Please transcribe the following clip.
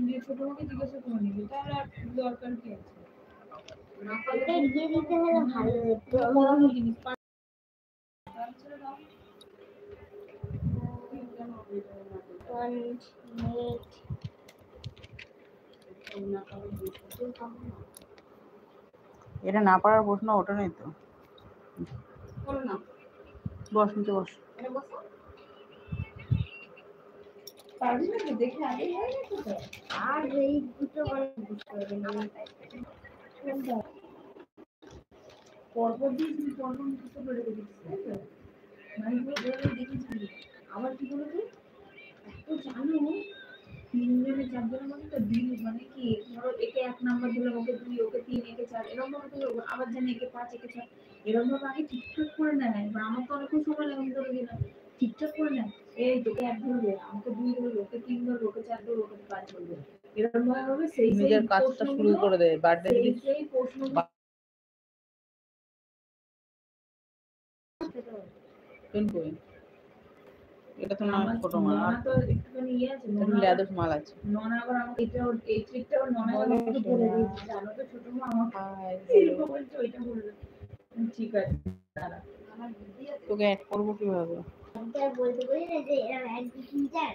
দিয়ে ছোট মাকে জিজ্ঞাসা করে নিবি, তাহলে আর দরকার কি আছে? এটা দিয়ে দিতে হলে ভালো হতো। বড় জিনিস ছেড়ে দাও। এটা না পারার প্রশ্ন ওটা নেই তো। করো না, বস নিচে বস। এটা বসো। পারবি না তো, দেখে আগেই হয়ে গেছে তো। আর এই দুটো বুঝতে হবে না। পরপর দিয়ে তুমি পরপর মুখস্থ করে রেখেছিস, তাই তো? মানে দেখেছিলি আবার কি বলতো, এত জানো 3 জনে 4 জনের মধ্যে তো দিন, মানে কি ধরো একে 1 নাম্বার দিলাম, ওকে 2, ওকে 3, একে 4, এরকম ভাবে তো আবার জানি একে 5, একে 6, এরকম ভাবে আগে ঠিকঠাক করে নেয়। বা আমার তো অনেকক্ষণ সময় লাগে, আমি ধরে দিলাম ঠিকঠাক করে নেয়। এই তোকে 1 ধরবে, আমাকে 2 ধরবে, ওকে 3 ধরবে, ওকে 4 ধরবে, ওকে 5 ধরবে, এরকম ভাবে হবে। সেই নিজের কাজটা শুরু করে দেয়। বার্থডে যদি সেই প্রশ্ন এটা তো না ছোট মাল, ননা তো একটুখানি ইয়ে আছে, ননা লেদস মাল আছে। ননা আবার আমাকে এটা এই ট্রিকটা ননা আমাকে বলে দিয়েছে, জানো তো ছোট মা আমাকে এরকম বলছে, ওইটা বললো। ঠিক আছে, দাঁড়া তোকে অ্যাড করবো কিভাবে? বলতে বলি না যে এরকম 1 2 3 4